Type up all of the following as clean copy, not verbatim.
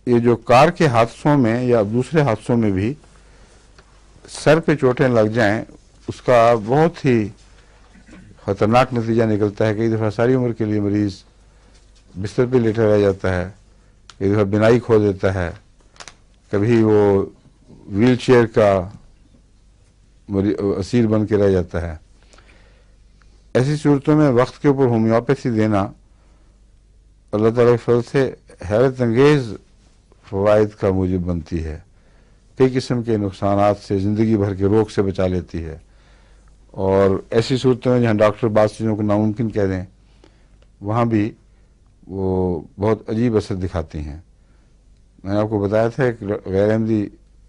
یہ جو کار کے حادثوں میں یا دوسرے حادثوں میں بھی سر پہ چوٹیں لگ جائیں، اس کا بہت ہی خطرناک نتیجہ نکلتا ہے. کئی دفعہ ساری عمر کے لیے مریض بستر پہ لیٹا رہ جاتا ہے، کئی دفعہ بینائی کھو دیتا ہے، کبھی وہ ویل چیئر کا اسیر بن کے رہ جاتا ہے. ایسی صورتوں میں وقت کے اوپر ہومیوپیتھی دینا اللہ تعالیٰ کے فضل سے حیرت انگیز فوائد کا موجب بنتی ہے. کئی قسم کے نقصانات سے، زندگی بھر کے روگ سے بچا لیتی ہے. اور ایسی صورتوں میں جہاں ڈاکٹر بعض چیزوں کو ناممکن کہہ دیں، وہاں بھی وہ بہت عجیب اثر دکھاتی ہیں. میں نے آپ کو بتایا تھا ایک غیر احمدی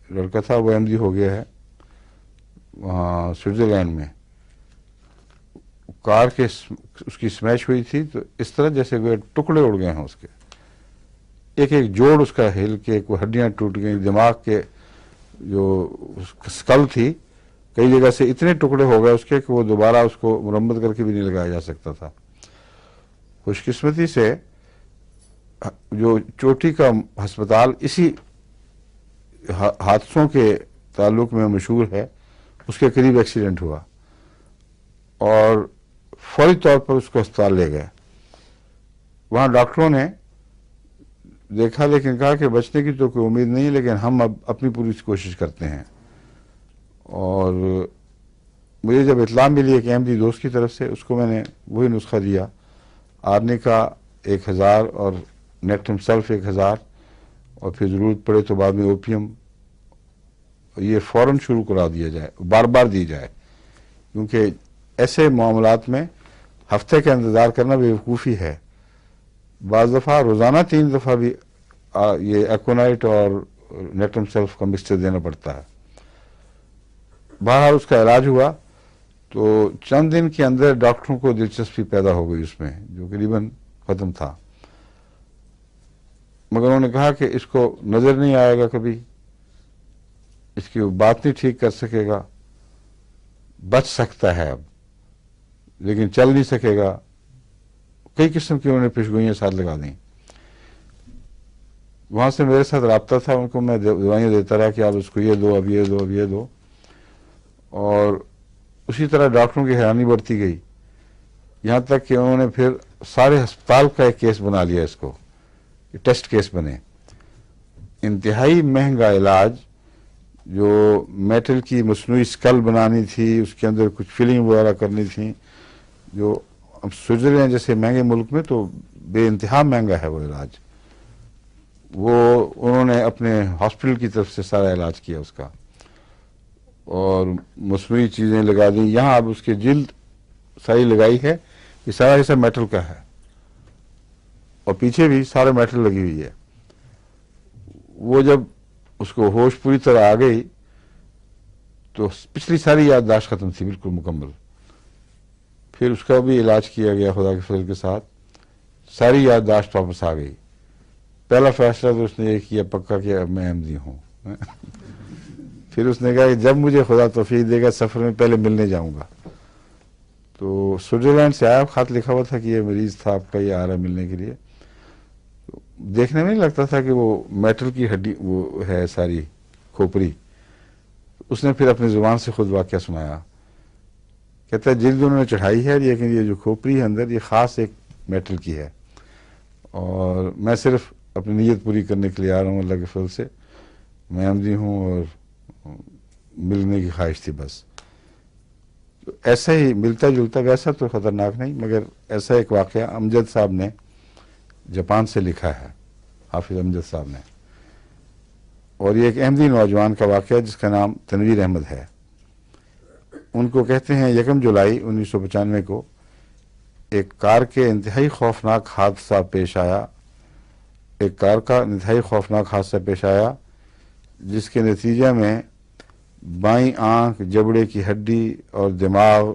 لڑکا تھا، وہ احمدی ہو گیا ہے وہاں سوئٹزرلینڈ میں. کار کے اس کی سمیش ہوئی تھی تو اس طرح جیسے وہ ٹکڑے اڑ گئے ہیں اس کے، ایک ایک جوڑ اس کا ہل کے، کوئی ہڈیاں ٹوٹ گئیں. دماغ کے جو اسکل تھی کئی جگہ سے اتنے ٹکڑے ہو گئے اس کے کہ وہ دوبارہ اس کو مرمت کر کے بھی نہیں لگایا جا سکتا تھا. خوش قسمتی سے جو چوٹی کا ہسپتال اسی حادثوں کے تعلق میں مشہور ہے، اس کے قریب ایکسیڈنٹ ہوا اور فوری طور پر اس کو ہسپتال لے گئے. وہاں ڈاکٹروں نے دیکھا لیکن کہا کہ بچنے کی تو کوئی امید نہیں، لیکن ہم اب اپنی پوری کوشش کرتے ہیں. اور مجھے جب اطلاع ملی ایک احمدی دوست کی طرف سے، اس کو میں نے وہی نسخہ دیا، آرنیکا 1000 اور نیکٹم سلف 1000، اور پھر ضرورت پڑے تو بعد میں اوپیم. یہ فوراً شروع کرا دیا جائے، بار بار دی جائے، کیونکہ ایسے معاملات میں ہفتے کا انتظار کرنا بے وقوفی ہے. بعض دفعہ روزانہ 3 دفعہ بھی یہ ایکونائٹ اور نیکٹم سیلف کا مکسچر دینا پڑتا ہے. بہرحال اس کا علاج ہوا تو چند دن کے اندر ڈاکٹروں کو دلچسپی پیدا ہو گئی اس میں، جو قریباً ختم تھا. مگر انہوں نے کہا کہ اس کو نظر نہیں آئے گا کبھی، اس کی بات نہیں ٹھیک کر سکے گا، بچ سکتا ہے اب لیکن چل نہیں سکے گا. کئی قسم کی انہوں نے پیشگوئیاں ساتھ لگا دیں. وہاں سے میرے ساتھ رابطہ تھا، ان کو میں دوائیاں دیتا رہا کہ آپ اس کو یہ دو، اب یہ دو، اب یہ دو. اور اسی طرح ڈاکٹروں کی حیرانی بڑھتی گئی، یہاں تک کہ انہوں نے پھر سارے ہسپتال کا ایک کیس بنا لیا، اس کو ٹیسٹ کیس بنے. انتہائی مہنگا علاج، جو میٹل کی مصنوعی اسکل بنانی تھی، اس کے اندر کچھ فلنگ وغیرہ کرنی تھی، جو اب سوئٹزرلینڈ جیسے مہنگے ملک میں تو بے انتہا مہنگا ہے وہ علاج. وہ انہوں نے اپنے ہاسپٹل کی طرف سے سارا علاج کیا اس کا، اور مصنوعی چیزیں لگا دیں. یہاں اب اس کی جلد ساری لگائی ہے، یہ سارا حصہ میٹل کا ہے، اور پیچھے بھی سارے میٹل لگی ہوئی ہے. وہ جب اس کو ہوش پوری طرح آ گئی تو پچھلی ساری یادداشت ختم تھی بالکل مکمل. پھر اس کا بھی علاج کیا گیا خدا کے فضل کے ساتھ، ساری یادداشت واپس آ گئی. پہلا فیصلہ تو اس نے یہ کیا پکا کہ اب میں احمدی ہوں. پھر اس نے کہا کہ جب مجھے خدا توفیق دے گا سفر میں پہلے ملنے جاؤں گا. تو سوئٹزرلینڈ سے آیا، خط لکھا ہوا تھا کہ یہ مریض تھا آپ کا، یہ آ رہا ہے ملنے کے لیے. دیکھنے میں نہیں لگتا تھا کہ وہ میٹل کی ہڈی وہ ہے ساری کھوپڑی. اس نے پھر اپنی زبان سے خود واقعہ سنایا. کہتا ہے جلد انہوں نے چڑھائی ہے، لیکن یہ جو کھوپڑی ہے اندر، یہ خاص ایک میٹل کی ہے، اور میں صرف اپنی نیت پوری کرنے کے لیے آ رہا ہوں. اللہ کے فضل سے میں احمدی ہوں اور ملنے کی خواہش تھی بس. ایسا ہی ملتا جلتا، ویسا تو خطرناک نہیں، مگر ایسا ایک واقعہ امجد صاحب نے جاپان سے لکھا ہے، حافظ امجد صاحب نے. اور یہ ایک احمدی نوجوان کا واقعہ جس کا نام تنویر احمد ہے. ان کو کہتے ہیں 1 جولائی 1995 کو ایک کار کے انتہائی خوفناک حادثہ پیش آیا. ایک کار کا انتہائی خوفناک حادثہ پیش آیا جس کے نتیجے میں بائیں آنکھ، جبڑے کی ہڈی اور دماغ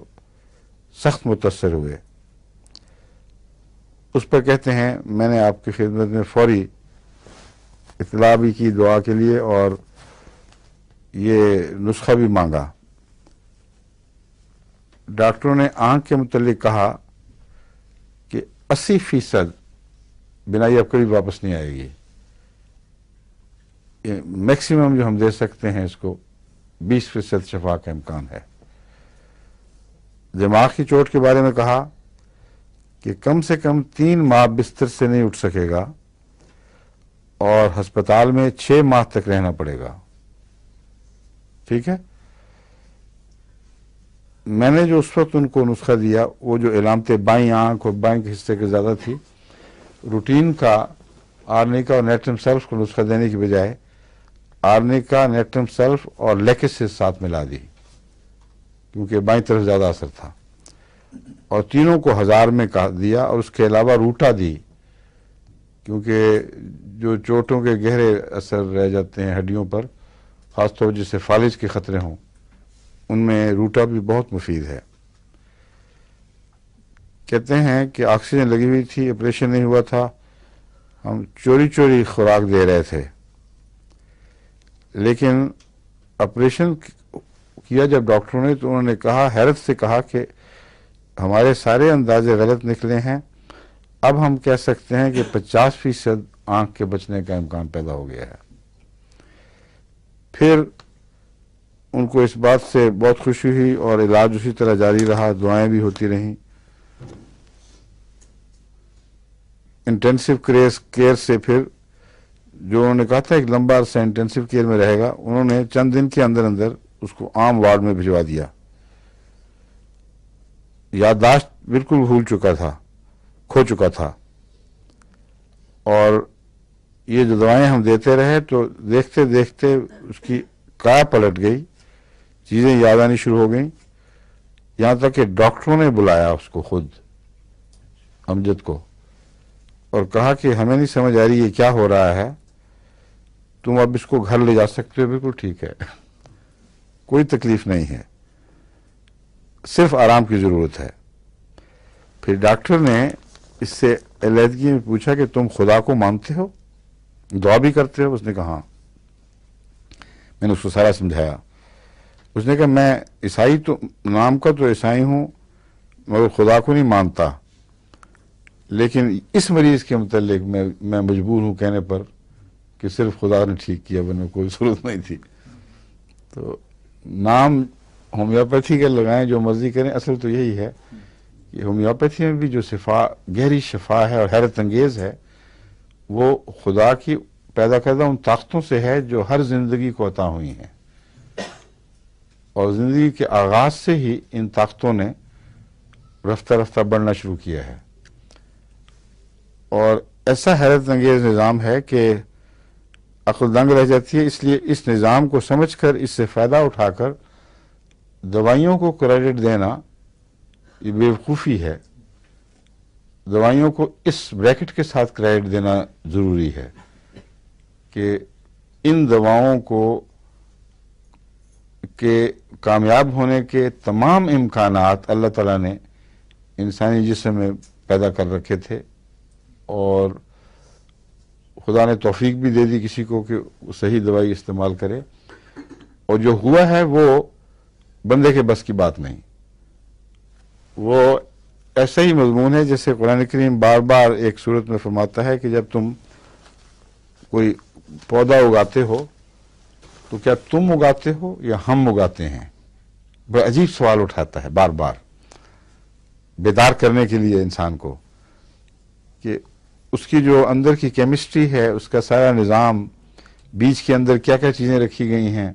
سخت متاثر ہوئے. اس پر کہتے ہیں میں نے آپ کی خدمت میں فوری اطلاع بھی کی دعا کے لیے، اور یہ نسخہ بھی مانگا. ڈاکٹروں نے آنکھ کے متعلق کہا کہ 80% بینائی اب کبھی واپس نہیں آئے گی. میکسیمم جو ہم دے سکتے ہیں اس کو 20% شفا کا امکان ہے۔ دماغ کی چوٹ کے بارے میں کہا کہ کم سے کم 3 ماہ بستر سے نہیں اٹھ سکے گا اور ہسپتال میں 6 ماہ تک رہنا پڑے گا۔ ٹھیک ہے، میں نے جو اس وقت ان کو نسخہ دیا وہ جو علامت بائیں آنکھ اور بائیں کے حصے کے زیادہ تھی، روٹین کا آرنیکا اور نیٹرم سیلف کو نسخہ دینے کی بجائے آرنیکا، نیٹرم سیلف اور لیکسس ساتھ ملا دی کیونکہ بائیں طرف زیادہ اثر تھا، اور تینوں کو 1000 میں دیا، اور اس کے علاوہ روٹا دی کیونکہ جو چوٹوں کے گہرے اثر رہ جاتے ہیں ہڈیوں پر، خاص طور جسے فالج کے خطرے ہوں، ان میں روٹا بھی بہت مفید ہے۔ کہتے ہیں کہ آکسیجن لگی ہوئی تھی، آپریشن نہیں ہوا تھا، ہم چوری چوری خوراک دے رہے تھے، لیکن آپریشن کیا جب ڈاکٹروں نے تو انہوں نے کہا، حیرت سے کہا کہ ہمارے سارے اندازے غلط نکلے ہیں، اب ہم کہہ سکتے ہیں کہ 50% آنکھ کے بچنے کا امکان پیدا ہو گیا ہے۔ پھر ان کو اس بات سے بہت خوشی ہوئی اور علاج اسی طرح جاری رہا، دعائیں بھی ہوتی رہیں۔ انٹینسو کیئر سے پھر جو انہوں نے کہا تھا ایک لمبا عرصہ انٹینسو کیئر میں رہے گا، انہوں نے چند دن کے اندر اندر اس کو عام وارڈ میں بھجوا دیا۔ یادداشت بالکل بھول چکا تھا، کھو چکا تھا، اور یہ جو دوائیں ہم دیتے رہے تو دیکھتے دیکھتے اس کی کایا پلٹ گئی، چیزیں یاد آنی شروع ہو گئیں، یہاں تک کہ ڈاکٹروں نے بلایا اس کو خود، امجد کو، اور کہا کہ ہمیں نہیں سمجھ آ رہی یہ کیا ہو رہا ہے، تم اب اس کو گھر لے جا سکتے ہو، بالکل ٹھیک ہے، کوئی تکلیف نہیں ہے، صرف آرام کی ضرورت ہے۔ پھر ڈاکٹر نے اس سے علیحدگی میں پوچھا کہ تم خدا کو مانتے ہو، دعا بھی کرتے ہو؟ اس نے کہا ہاں۔ میں نے اس کو سارا سمجھایا۔ اس نے کہا میں عیسائی تو نام کا تو عیسائی ہوں مگر خدا کو نہیں مانتا، لیکن اس مریض کے متعلق میں مجبور ہوں کہنے پر کہ صرف خدا نے ٹھیک کیا، ورنہ کوئی ضرورت نہیں تھی۔ تو نام ہومیوپیتھی کے لگائیں، جو مرضی کریں، اصل تو یہی ہے کہ ہومیوپیتھی میں بھی جو شفا، گہری شفا ہے اور حیرت انگیز ہے، وہ خدا کی پیدا کردہ ان طاقتوں سے ہے جو ہر زندگی کو عطا ہوئی ہیں، اور زندگی کے آغاز سے ہی ان طاقتوں نے رفتہ رفتہ بڑھنا شروع کیا ہے، اور ایسا حیرت انگیز نظام ہے کہ عقل دنگ رہ جاتی ہے۔ اس لیے اس نظام کو سمجھ کر، اس سے فائدہ اٹھا کر دوائیوں کو کریڈٹ دینا یہ بیوقوفی ہے۔ دوائیوں کو اس بریکٹ کے ساتھ کریڈٹ دینا ضروری ہے کہ ان دواؤں کو کے کامیاب ہونے کے تمام امکانات اللہ تعالیٰ نے انسانی جسم میں پیدا کر رکھے تھے، اور خدا نے توفیق بھی دے دی کسی کو کہ وہ صحیح دوائی استعمال کرے، اور جو ہوا ہے وہ بندے کے بس کی بات نہیں۔ وہ ایسا ہی مضمون ہے جیسے قرآن کریم بار بار ایک صورت میں فرماتا ہے کہ جب تم کوئی پودا اگاتے ہو تو کیا تم اگاتے ہو یا ہم اگاتے ہیں؟ بڑا عجیب سوال اٹھاتا ہے بار بار، بیدار کرنے کے لیے انسان کو کہ اس کی جو اندر کی کیمسٹری ہے، اس کا سارا نظام، بیج کے اندر کیا کیا چیزیں رکھی گئی ہیں،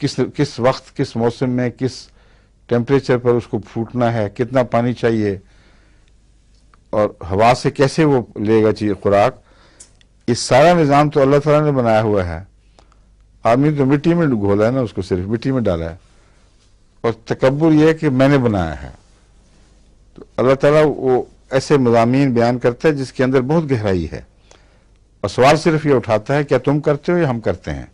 کس وقت، کس موسم میں، کس ٹیمپریچر پر اس کو پھوٹنا ہے، کتنا پانی چاہیے، اور ہوا سے کیسے وہ لے گا چیز خوراک، اس سارا نظام تو اللہ تعالیٰ نے بنایا ہوا ہے۔ آدمی تو مٹی میں گھولا ہے نا، اس کو صرف مٹی میں ڈالا ہے، اور تکبر یہ ہے کہ میں نے بنایا ہے۔ تو اللہ تعالیٰ وہ ایسے مضامین بیان کرتا ہے جس کے اندر بہت گہرائی ہے، اور سوال صرف یہ اٹھاتا ہے کیا تم کرتے ہو یا ہم کرتے ہیں؟